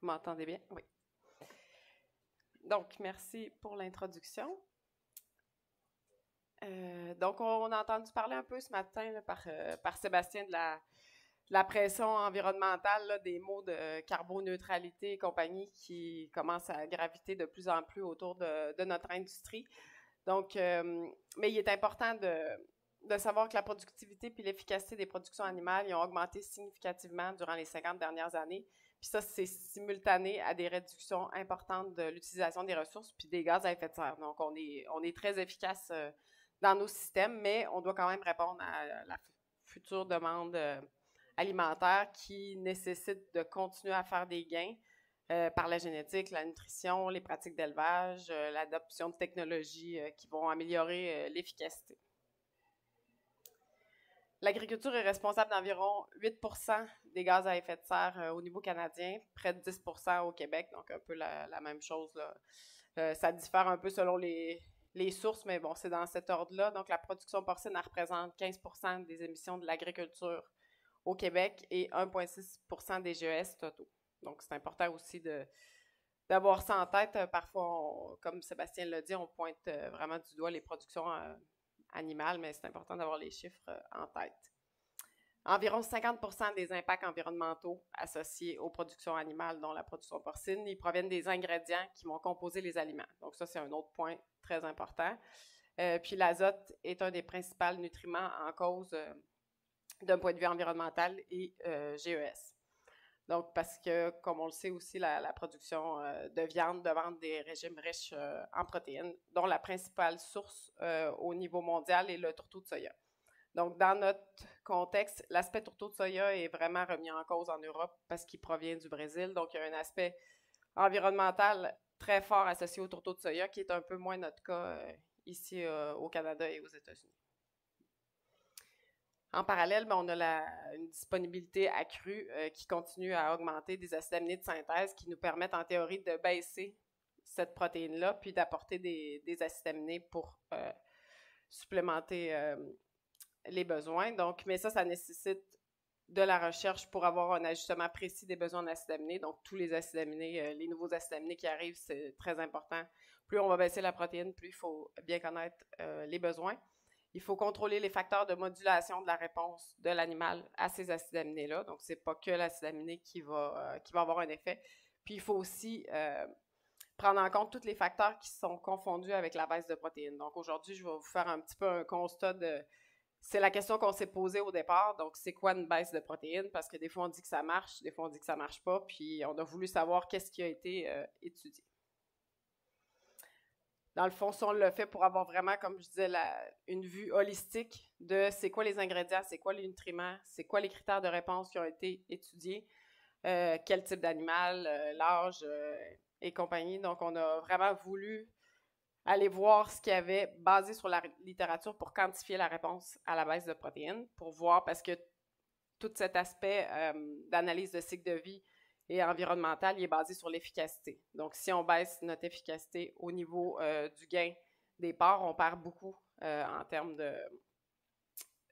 Vous m'entendez bien? Oui. Donc, merci pour l'introduction. Donc, on a entendu parler un peu ce matin là, par Sébastien de la pression environnementale, là, des mots de carboneutralité et compagnie qui commencent à graviter de plus en plus autour de notre industrie. Donc, mais il est important de savoir que la productivité puis l'efficacité des productions animales ils ont augmenté significativement durant les 50 dernières années. Puis ça, c'est simultané à des réductions importantes de l'utilisation des ressources puis des gaz à effet de serre. Donc, on est très efficace dans nos systèmes, mais on doit quand même répondre à la future demande alimentaire qui nécessite de continuer à faire des gains par la génétique, la nutrition, les pratiques d'élevage, l'adoption de technologies qui vont améliorer l'efficacité. L'agriculture est responsable d'environ 8% des gaz à effet de serre au niveau canadien, près de 10% au Québec, donc un peu la même chose, là. Ça diffère un peu selon les sources, mais bon, c'est dans cet ordre-là. Donc, la production porcine, elle représente 15% des émissions de l'agriculture au Québec et 1,6% des GES totaux. Donc, c'est important aussi d'avoir ça en tête. Parfois, comme Sébastien l'a dit, on pointe vraiment du doigt les productions animales, mais c'est important d'avoir les chiffres en tête. Environ 50% des impacts environnementaux associés aux productions animales, dont la production porcine, ils proviennent des ingrédients qui vont composer les aliments. Donc ça, c'est un autre point très important. Puis l'azote est un des principaux nutriments en cause d'un point de vue environnemental et GES. Donc, parce que, comme on le sait aussi, la production de viande demande des régimes riches en protéines, dont la principale source au niveau mondial est le tourteau de soya. Donc, dans notre contexte, l'aspect tourteau de soya est vraiment remis en cause en Europe parce qu'il provient du Brésil. Donc, il y a un aspect environnemental très fort associé au tourteau de soya qui est un peu moins notre cas ici au Canada et aux États-Unis. En parallèle, on a une disponibilité accrue qui continue à augmenter des acides aminés de synthèse qui nous permettent en théorie de baisser cette protéine-là, puis d'apporter des acides aminés pour supplémenter les besoins. Donc, mais ça nécessite de la recherche pour avoir un ajustement précis des besoins d'acides aminés. Donc, tous les acides aminés, les nouveaux acides aminés qui arrivent, c'est très important. Plus on va baisser la protéine, plus il faut bien connaître les besoins. Il faut contrôler les facteurs de modulation de la réponse de l'animal à ces acides aminés-là. Donc, ce n'est pas que l'acide aminé qui va avoir un effet. Puis, il faut aussi prendre en compte tous les facteurs qui sont confondus avec la baisse de protéines. Donc, aujourd'hui, je vais vous faire un petit peu un constat de... C'est la question qu'on s'est posée au départ. Donc, c'est quoi une baisse de protéines? Parce que des fois, on dit que ça marche, des fois, on dit que ça ne marche pas. Puis, on a voulu savoir qu'est-ce qui a été étudié. Dans le fond, si on le fait pour avoir vraiment, comme je disais, une vue holistique de c'est quoi les ingrédients, c'est quoi les nutriments, c'est quoi les critères de réponse qui ont été étudiés, quel type d'animal, l'âge et compagnie. Donc, on a vraiment voulu aller voir ce qu'il y avait basé sur la littérature pour quantifier la réponse à la baisse de protéines, pour voir, parce que tout cet aspect d'analyse de cycle de vie et environnemental, il est basé sur l'efficacité. Donc, si on baisse notre efficacité au niveau du gain des porcs, on perd beaucoup en termes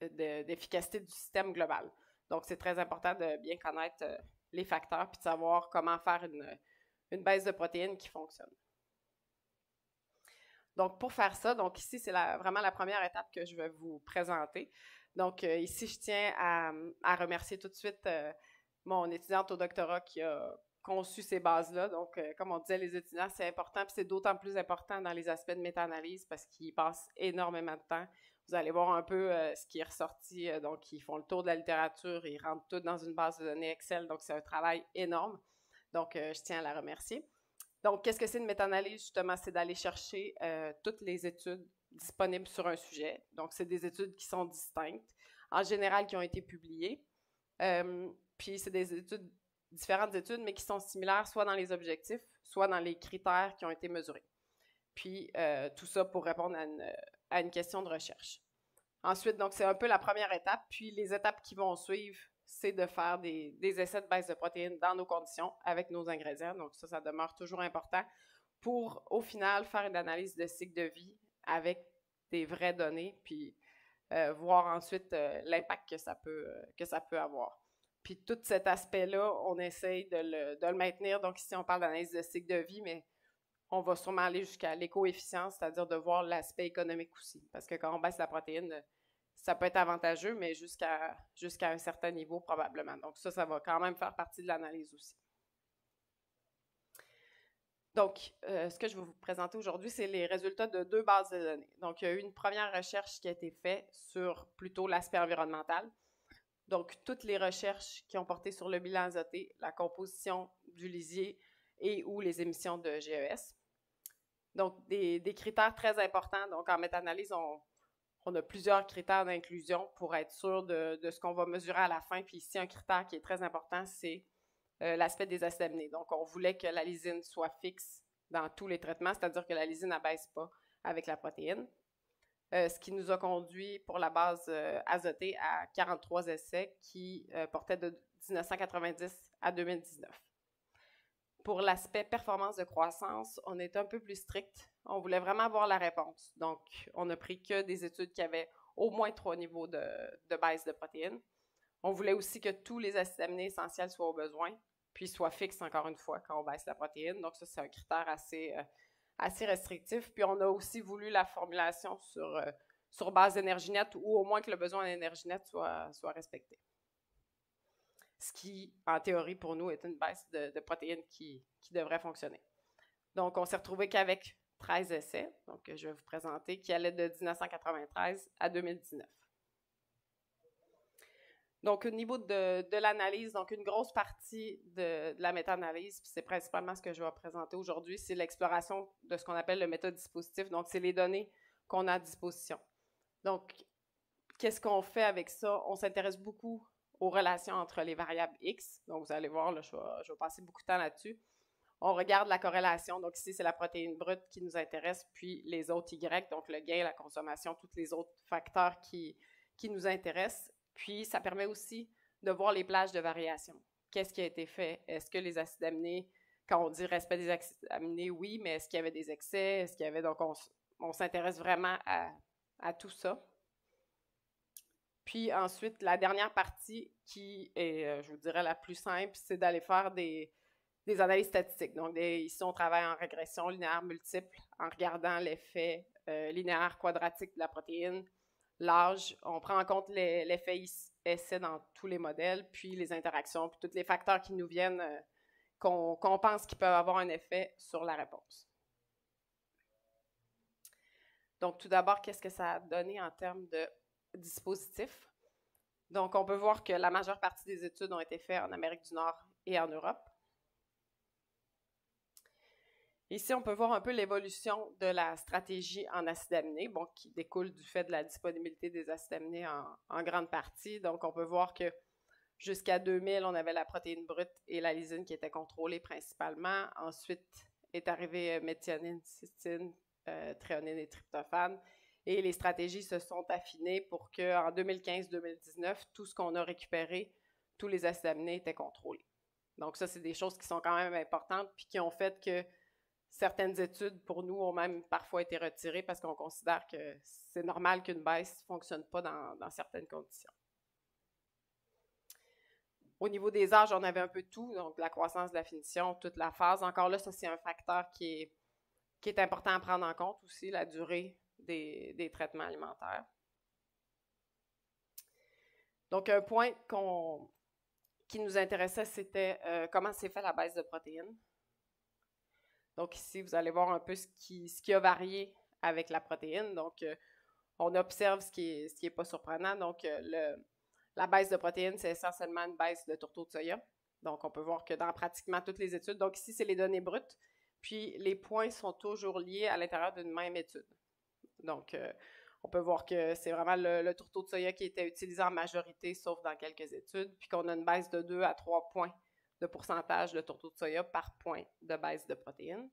d'efficacité du système global. Donc, c'est très important de bien connaître les facteurs puis de savoir comment faire une baisse de protéines qui fonctionne. Donc, pour faire ça, donc ici, c'est vraiment la première étape que je vais vous présenter. Donc, ici, je tiens à remercier tout de suite mon étudiante au doctorat qui a conçu ces bases-là. Donc, comme on disait, les étudiants, c'est important, puis c'est d'autant plus important dans les aspects de méta-analyse parce qu'ils passent énormément de temps. Vous allez voir un peu ce qui est ressorti. Donc, ils font le tour de la littérature, ils rentrent tout dans une base de données Excel. Donc, c'est un travail énorme. Donc, je tiens à la remercier. Donc, qu'est-ce que c'est une méta-analyse, justement? C'est d'aller chercher toutes les études disponibles sur un sujet. Donc, c'est des études qui sont distinctes, en général qui ont été publiées. Puis, c'est des différentes études, mais qui sont similaires soit dans les objectifs, soit dans les critères qui ont été mesurés. Puis, tout ça pour répondre à une question de recherche. Ensuite, donc, c'est un peu la première étape. Puis, les étapes qui vont suivre, c'est de faire des essais de baisse de protéines dans nos conditions avec nos ingrédients. Donc, ça demeure toujours important pour, au final, faire une analyse de cycle de vie avec des vraies données, puis voir ensuite l'impact que ça peut avoir. Puis tout cet aspect-là, on essaye de le maintenir. Donc ici, on parle d'analyse de cycle de vie, mais on va sûrement aller jusqu'à l'éco-efficience, c'est-à-dire de voir l'aspect économique aussi. Parce que quand on baisse la protéine, ça peut être avantageux, mais jusqu'à un certain niveau probablement. Donc ça va quand même faire partie de l'analyse aussi. Donc, ce que je vais vous présenter aujourd'hui, c'est les résultats de 2 bases de données. Donc, il y a eu une première recherche qui a été faite sur plutôt l'aspect environnemental. Donc, toutes les recherches qui ont porté sur le bilan azoté, la composition du lisier et ou les émissions de GES. Donc, des critères très importants. Donc, en méta-analyse, on a plusieurs critères d'inclusion pour être sûr de ce qu'on va mesurer à la fin. Puis ici, un critère qui est très important, c'est l'aspect des acides aminés. Donc, on voulait que la lysine soit fixe dans tous les traitements, c'est-à-dire que la lysine n'abaisse pas avec la protéine. Ce qui nous a conduit pour la base azotée à 43 essais qui portaient de 1990 à 2019. Pour l'aspect performance de croissance, on est un peu plus strict. On voulait vraiment avoir la réponse. Donc, on n'a pris que des études qui avaient au moins 3 niveaux de baisse de protéines. On voulait aussi que tous les acides aminés essentiels soient au besoin, puis soient fixes, encore une fois, quand on baisse la protéine. Donc, ça, c'est un critère assez restrictif. Puis, on a aussi voulu la formulation sur base d'énergie nette, ou au moins que le besoin d'énergie nette soit respecté. Ce qui, en théorie, pour nous, est une baisse de protéines qui devrait fonctionner. Donc, on s'est retrouvé qu'avec 13 essais, donc je vais vous présenter, qui allaient de 1993 à 2019. Donc, au niveau de l'analyse, donc une grosse partie de la méta-analyse, puis c'est principalement ce que je vais présenter aujourd'hui, c'est l'exploration de ce qu'on appelle le métadispositif. Donc, c'est les données qu'on a à disposition. Donc, qu'est-ce qu'on fait avec ça? On s'intéresse beaucoup aux relations entre les variables X. Donc, vous allez voir, là, je vais passer beaucoup de temps là-dessus. On regarde la corrélation. Donc, ici, c'est la protéine brute qui nous intéresse, puis les autres Y, donc le gain, la consommation, tous les autres facteurs qui nous intéressent. Puis, ça permet aussi de voir les plages de variation. Qu'est-ce qui a été fait? Est-ce que les acides aminés, quand on dit respect des acides aminés, oui, mais est-ce qu'il y avait des excès? Est-ce qu'il y avait... Donc, on s'intéresse vraiment à tout ça. Puis ensuite, la dernière partie qui est, je vous dirais, la plus simple, c'est d'aller faire des analyses statistiques. Donc, ici, on travaille en régression linéaire multiple en regardant l'effet linéaire quadratique de la protéine, l'âge. On prend en compte l'effet essai dans tous les modèles, puis les interactions, puis tous les facteurs qui nous viennent, qu'on pense qu'ils peuvent avoir un effet sur la réponse. Donc, tout d'abord, qu'est-ce que ça a donné en termes de dispositifs? Donc, on peut voir que la majeure partie des études ont été faites en Amérique du Nord et en Europe. Ici, on peut voir un peu l'évolution de la stratégie en acides aminés, bon, qui découle du fait de la disponibilité des acides aminés en grande partie. Donc, on peut voir que jusqu'à 2000, on avait la protéine brute et la lysine qui étaient contrôlées principalement. Ensuite est arrivé méthionine, cystine, thréonine et tryptophane. Et les stratégies se sont affinées pour qu'en 2015-2019, tout ce qu'on a récupéré, tous les acides aminés étaient contrôlés. Donc ça, c'est des choses qui sont quand même importantes puis qui ont fait que certaines études, pour nous, ont même parfois été retirées parce qu'on considère que c'est normal qu'une baisse ne fonctionne pas dans certaines conditions. Au niveau des âges, on avait un peu tout, donc la croissance, la finition, toute la phase. Encore là, ça, c'est un facteur qui est important à prendre en compte aussi, la durée des traitements alimentaires. Donc, un point qui nous intéressait, c'était comment s'est fait la baisse de protéines. Donc, ici, vous allez voir un peu ce qui a varié avec la protéine. Donc, on observe ce qui est pas surprenant. Donc, la baisse de protéines, c'est essentiellement une baisse de tourteau de soya. Donc, on peut voir que dans pratiquement toutes les études, donc ici, c'est les données brutes, puis les points sont toujours liés à l'intérieur d'une même étude. Donc, on peut voir que c'est vraiment le tourteau de soya qui était utilisé en majorité, sauf dans quelques études, puis qu'on a une baisse de 2 à 3 points de pourcentage de tourteau de soya par point de baisse de protéines.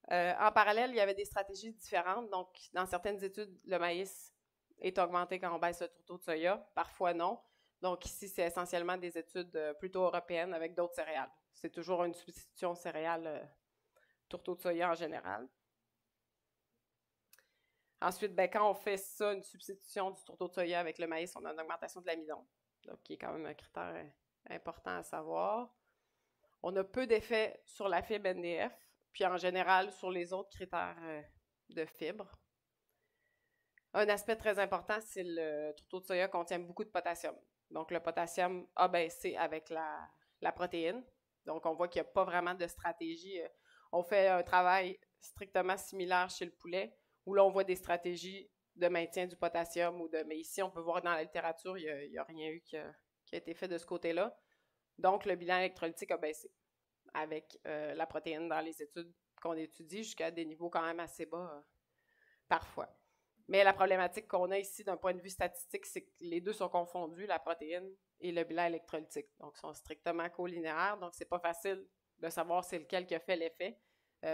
En parallèle, il y avait des stratégies différentes. Donc, dans certaines études, le maïs est augmenté quand on baisse le tourteau de soya, parfois non. Donc, ici, c'est essentiellement des études plutôt européennes avec d'autres céréales. C'est toujours une substitution céréale tourteau de soya en général. Ensuite, quand on fait ça, une substitution du tourteau de soya avec le maïs, on a une augmentation de l'amidon. donc qui est quand même un critère important à savoir. On a peu d'effets sur la fibre NDF, puis en général sur les autres critères de fibre. Un aspect très important, c'est le tourteau de soya contient beaucoup de potassium. Donc, le potassium a baissé avec la protéine. Donc, on voit qu'il n'y a pas vraiment de stratégie. On fait un travail strictement similaire chez le poulet, où là, on voit des stratégies de maintien du potassium. Mais ici, on peut voir dans la littérature, il n'y a rien eu qui a été fait de ce côté-là. Donc, le bilan électrolytique a baissé avec la protéine dans les études qu'on étudie jusqu'à des niveaux quand même assez bas parfois. Mais la problématique qu'on a ici d'un point de vue statistique, c'est que les deux sont confondus, la protéine et le bilan électrolytique. Donc, ils sont strictement colinéaires. Donc, c'est pas facile de savoir c'est lequel qui a fait l'effet.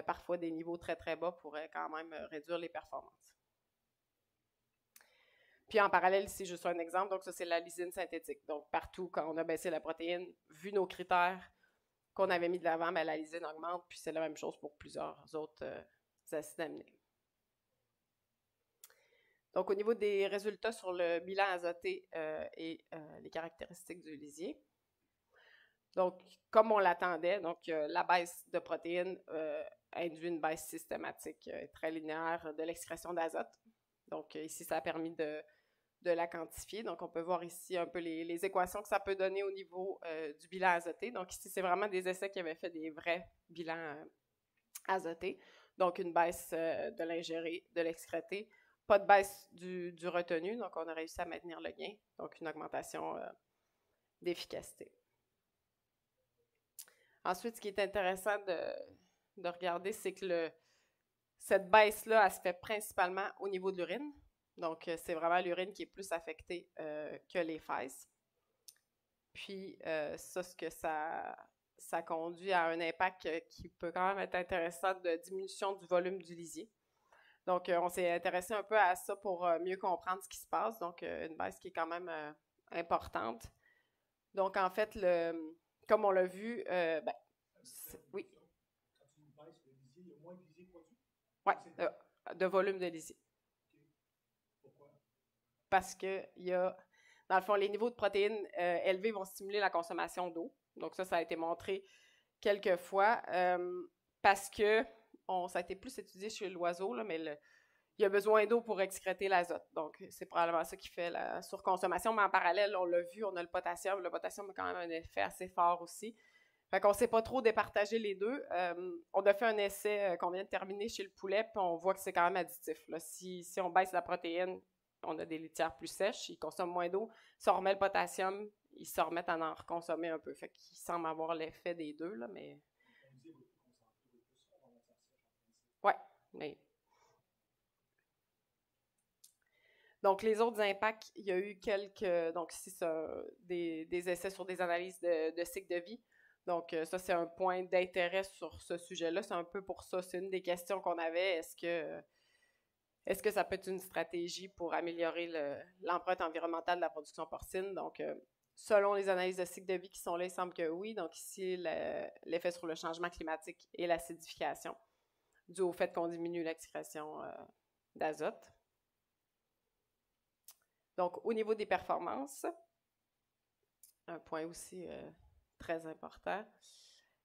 Parfois, des niveaux très, très bas pourraient quand même réduire les performances. Puis, en parallèle, ici, juste un exemple. Donc, ça, c'est la lysine synthétique. Donc, partout, quand on a baissé la protéine, vu nos critères qu'on avait mis de l'avant, la lysine augmente. Puis, c'est la même chose pour plusieurs autres acides aminés. Donc, au niveau des résultats sur le bilan azoté et les caractéristiques du lisier. Donc, comme on l'attendait, la baisse de protéines induit une baisse systématique très linéaire de l'excrétion d'azote. Donc, ici, ça a permis de la quantifier. Donc, on peut voir ici un peu les équations que ça peut donner au niveau du bilan azoté. Donc, ici, c'est vraiment des essais qui avaient fait des vrais bilans azotés. Donc, une baisse de l'ingéré, de l'excrété. Pas de baisse du retenu, donc on a réussi à maintenir le gain, donc une augmentation d'efficacité. Ensuite, ce qui est intéressant de regarder, c'est que cette baisse-là, elle se fait principalement au niveau de l'urine. Donc, c'est vraiment l'urine qui est plus affectée que les fesses. Puis, ce que ça conduit à un impact qui peut quand même être intéressant de diminution du volume du lisier. Donc, on s'est intéressé un peu à ça pour mieux comprendre ce qui se passe. Donc, une baisse qui est quand même importante. Donc, en fait, comme on l'a vu, oui. Quand tu baisses le lisier, il y a moins de lisier produit? Oui, de volume de lisier. Pourquoi? Parce que dans le fond, les niveaux de protéines élevés vont stimuler la consommation d'eau. Donc, ça a été montré quelques fois. Parce que ça a été plus étudié chez l'oiseau, mais il y a besoin d'eau pour excréter l'azote. Donc, c'est probablement ça qui fait la surconsommation. Mais en parallèle, on l'a vu, on a le potassium. Le potassium a quand même un effet assez fort aussi. Fait qu'on ne sait pas trop départager les deux. On a fait un essai qu'on vient de terminer chez le poulet, puis on voit que c'est quand même additif. Là. Si on baisse la protéine, on a des litières plus sèches, ils consomment moins d'eau. Si on remet le potassium, ils se remettent à en reconsommer un peu. Fait qu'ils semblent avoir l'effet des deux, là, mais... Oui, mais... Donc, les autres impacts, il y a eu quelques... Donc, ici, c'est des essais sur des analyses de cycle de vie. Donc, ça, c'est un point d'intérêt sur ce sujet-là. C'est un peu pour ça. C'est une des questions qu'on avait. Est-ce que ça peut être une stratégie pour améliorer l'empreinte environnementale de la production porcine? Donc, selon les analyses de cycle de vie qui sont là, il semble que oui. Donc, ici, l'effet sur le changement climatique et l'acidification, dû au fait qu'on diminue l'excrétion d'azote. Donc, au niveau des performances, un point aussi très important.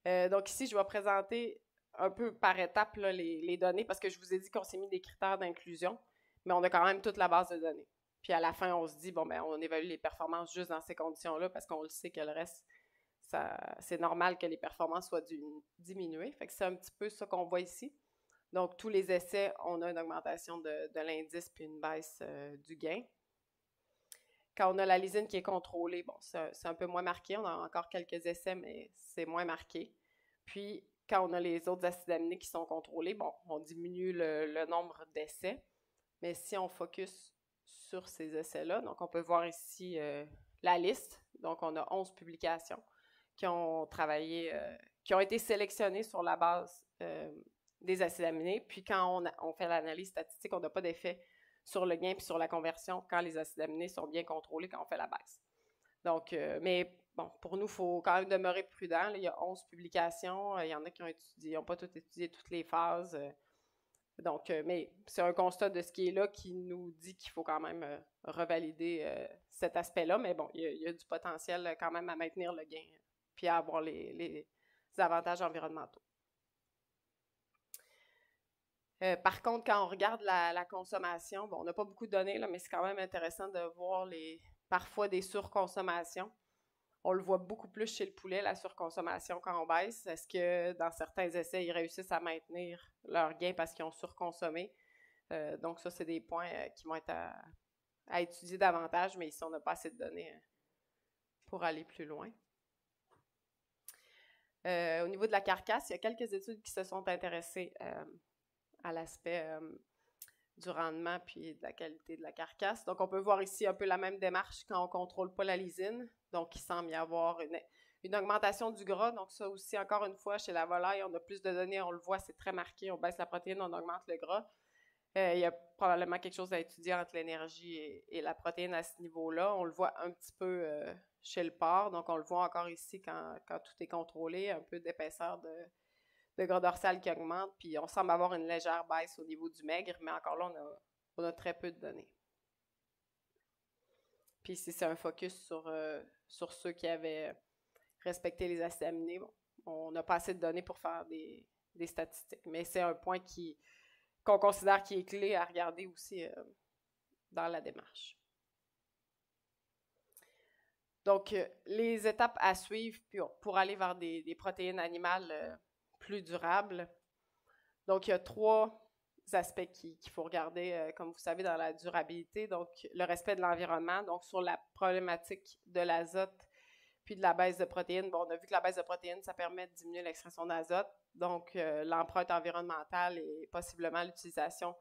Donc, ici, je vais présenter un peu par étapes là, les données, parce que je vous ai dit qu'on s'est mis des critères d'inclusion, mais on a quand même toute la base de données. Puis à la fin, on se dit, bon, ben, on évalue les performances juste dans ces conditions-là, parce qu'on le sait que le reste, c'est normal que les performances soient diminuées. Fait que c'est un petit peu ça qu'on voit ici. Donc, tous les essais, on a une augmentation de l'indice puis une baisse du gain. Quand on a la lysine qui est contrôlée, bon, c'est un peu moins marqué. On a encore quelques essais, mais c'est moins marqué. Puis, quand on a les autres acides aminés qui sont contrôlés, bon, on diminue le nombre d'essais. Mais si on focus sur ces essais-là, donc on peut voir ici la liste. Donc, on a 11 publications qui ont travaillé, qui ont été sélectionnées sur la base des acides aminés. Puis, quand on fait l'analyse statistique, on n'a pas d'effet sur le gain puis sur la conversion quand les acides aminés sont bien contrôlés quand on fait la baisse. Donc, mais bon, pour nous, il faut quand même demeurer prudent. Là, il y a 11 publications. Il y en a qui n'ont pas toutes étudié toutes les phases. Donc, mais c'est un constat de ce qui est là qui nous dit qu'il faut quand même revalider cet aspect-là. Mais bon, il y a du potentiel quand même à maintenir le gain puis à avoir les avantages environnementaux. Par contre, quand on regarde la consommation, bon, on n'a pas beaucoup de données, là, mais c'est quand même intéressant de voir parfois des surconsommations. On le voit beaucoup plus chez le poulet, la surconsommation, quand on baisse. Est-ce que dans certains essais, ils réussissent à maintenir leur gain parce qu'ils ont surconsommé? Donc ça, c'est des points qui vont être à étudier davantage, mais ici, on n'a pas assez de données pour aller plus loin. Au niveau de la carcasse, il y a quelques études qui se sont intéressées à l'aspect du rendement puis de la qualité de la carcasse. Donc, on peut voir ici un peu la même démarche quand on ne contrôle pas la lysine. Donc, il semble y avoir une augmentation du gras. Donc, ça aussi, encore une fois, chez la volaille, on a plus de données, on le voit, c'est très marqué. On baisse la protéine, on augmente le gras. Il y a probablement quelque chose à étudier entre l'énergie et la protéine à ce niveau-là. On le voit un petit peu chez le porc. Donc, on le voit encore ici quand tout est contrôlé, un peu d'épaisseur de gras dorsal qui augmente, puis on semble avoir une légère baisse au niveau du maigre, mais encore là, on a très peu de données. Puis ici, c'est un focus sur ceux qui avaient respecté les acides aminés. Bon, on n'a pas assez de données pour faire des statistiques, mais c'est un point qu'on considère qui est clé à regarder aussi dans la démarche. Donc, les étapes à suivre pour aller vers des protéines animales plus durables. Donc, il y a 3 aspects qu'il faut regarder, comme vous savez, dans la durabilité. Donc, le respect de l'environnement, donc sur la problématique de l'azote puis de la baisse de protéines. Bon, on a vu que la baisse de protéines, ça permet de diminuer l'extraction d'azote. Donc, l'empreinte environnementale et possiblement l'utilisation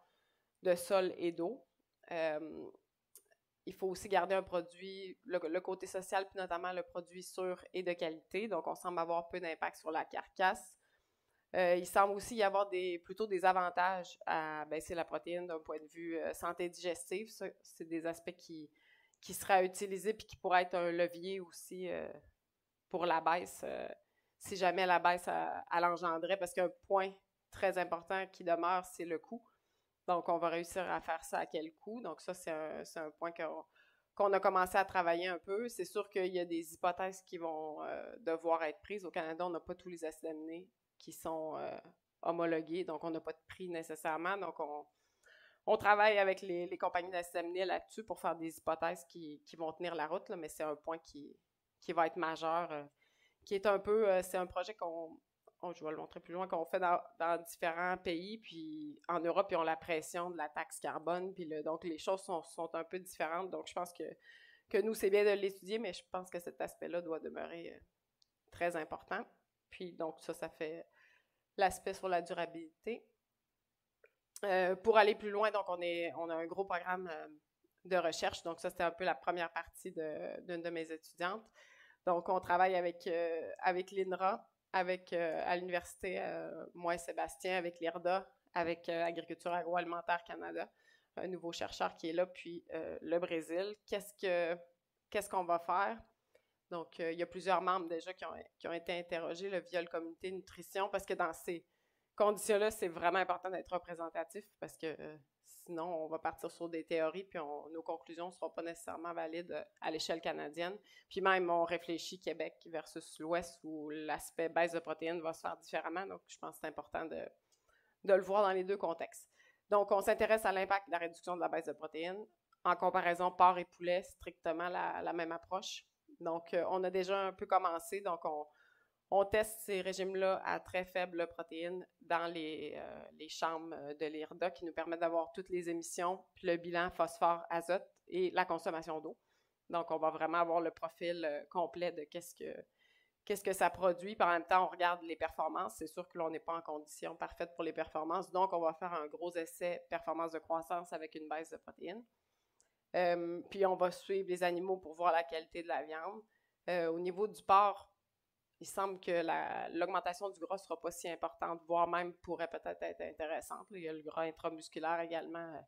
de sol et d'eau. Il faut aussi garder un produit, le côté social, puis notamment le produit sûr et de qualité. Donc, on semble avoir peu d'impact sur la carcasse. Il semble aussi y avoir plutôt des avantages à baisser la protéine d'un point de vue santé digestive. Ça, c'est des aspects qui seraient à utiliser puis qui pourraient être un levier aussi pour la baisse, si jamais la baisse elle engendrait, parce qu'un point très important qui demeure, c'est le coût. Donc, on va réussir à faire ça à quel coût. Donc, ça, c'est un point qu'on a commencé à travailler un peu. C'est sûr qu'il y a des hypothèses qui vont devoir être prises. Au Canada, on n'a pas tous les acides aminés qui sont homologués, donc on n'a pas de prix nécessairement. Donc, on travaille avec les compagnies d'acides aminés là-dessus pour faire des hypothèses qui vont tenir la route, là, mais c'est un point qui va être majeur, qui est un peu, c'est un projet je vais le montrer plus loin, qu'on fait dans différents pays, puis en Europe, ils ont la pression de la taxe carbone, puis donc les choses sont un peu différentes. Donc, je pense que nous, c'est bien de l'étudier, mais je pense que cet aspect-là doit demeurer très important. Puis donc, ça fait l'aspect sur la durabilité. Pour aller plus loin, donc on a un gros programme de recherche. Donc, ça, c'était un peu la première partie d'une de mes étudiantes. Donc, on travaille avec l'INRA, à l'université, moi et Sébastien, avec l'IRDA, avec Agriculture agroalimentaire Canada, un nouveau chercheur qui est là, puis le Brésil. Qu'est-ce qu'on va faire? Donc, il y a plusieurs membres déjà qui ont été interrogés là, via le comité de nutrition, parce que dans ces conditions-là, c'est vraiment important d'être représentatif, parce que sinon, on va partir sur des théories, puis nos conclusions ne seront pas nécessairement valides à l'échelle canadienne. Puis même, on réfléchit Québec versus l'Ouest, où l'aspect baisse de protéines va se faire différemment. Donc, je pense que c'est important de le voir dans les deux contextes. Donc, on s'intéresse à l'impact de la réduction de la baisse de protéines. En comparaison, porc et poulet, strictement la même approche. Donc, on a déjà un peu commencé. Donc, on teste ces régimes-là à très faible protéines dans les chambres de l'IRDA qui nous permettent d'avoir toutes les émissions, puis le bilan phosphore, azote et la consommation d'eau. Donc, on va vraiment avoir le profil complet de qu'est-ce que ça produit. Puis en même temps, on regarde les performances. C'est sûr que l'on n'est pas en condition parfaite pour les performances. Donc, on va faire un gros essai performance de croissance avec une baisse de protéines. Puis, on va suivre les animaux pour voir la qualité de la viande. Au niveau du porc, il semble que l'augmentation du gras ne sera pas si importante, voire même pourrait peut-être être intéressante. Il y a le gras intramusculaire également.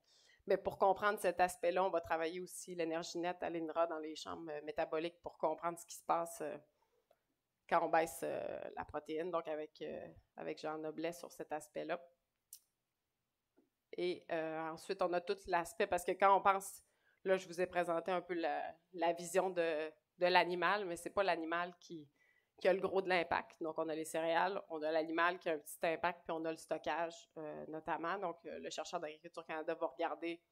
Mais pour comprendre cet aspect-là, on va travailler aussi l'énergie nette à l'INRA dans les chambres métaboliques pour comprendre ce qui se passe quand on baisse la protéine, donc avec Jean Noblet sur cet aspect-là. Et ensuite, on a tout l'aspect, parce que quand on pense, là, je vous ai présenté un peu la vision de l'animal, mais c'est pas l'animal qui a le gros de l'impact. Donc, on a les céréales, on a l'animal qui a un petit impact, puis on a le stockage notamment. Donc, le chercheur d'Agriculture Canada va regarder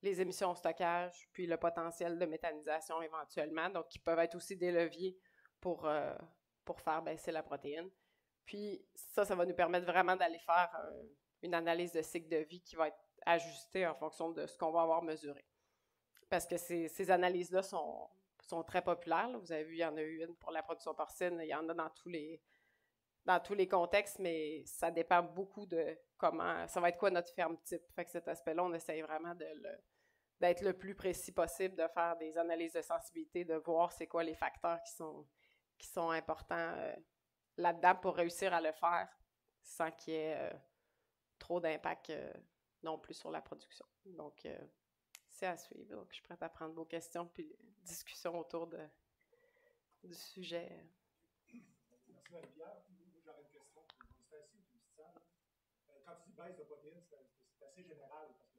les émissions au stockage, puis le potentiel de méthanisation éventuellement, donc qui peuvent être aussi des leviers pour faire baisser la protéine. Puis ça va nous permettre vraiment d'aller faire une analyse de cycle de vie qui va être ajustée en fonction de ce qu'on va avoir mesuré. Parce que ces analyses-là sont très populaires. Là. Vous avez vu, il y en a eu une pour la production porcine, il y en a dans tous les contextes, mais ça dépend beaucoup de comment, ça va être quoi notre ferme type. Fait que cet aspect-là, on essaye vraiment d'être le plus précis possible, de faire des analyses de sensibilité, de voir c'est quoi les facteurs qui sont importants là-dedans pour réussir à le faire sans qu'il y ait trop d'impact non plus sur la production. Donc, c'est à suivre. Donc, je suis prête à prendre vos questions puis discussions autour du sujet. Merci Marie-Pierre. J'aurais une question. C'est assez une petite salle. Quand tu dis baisse de protéines, c'est assez général parce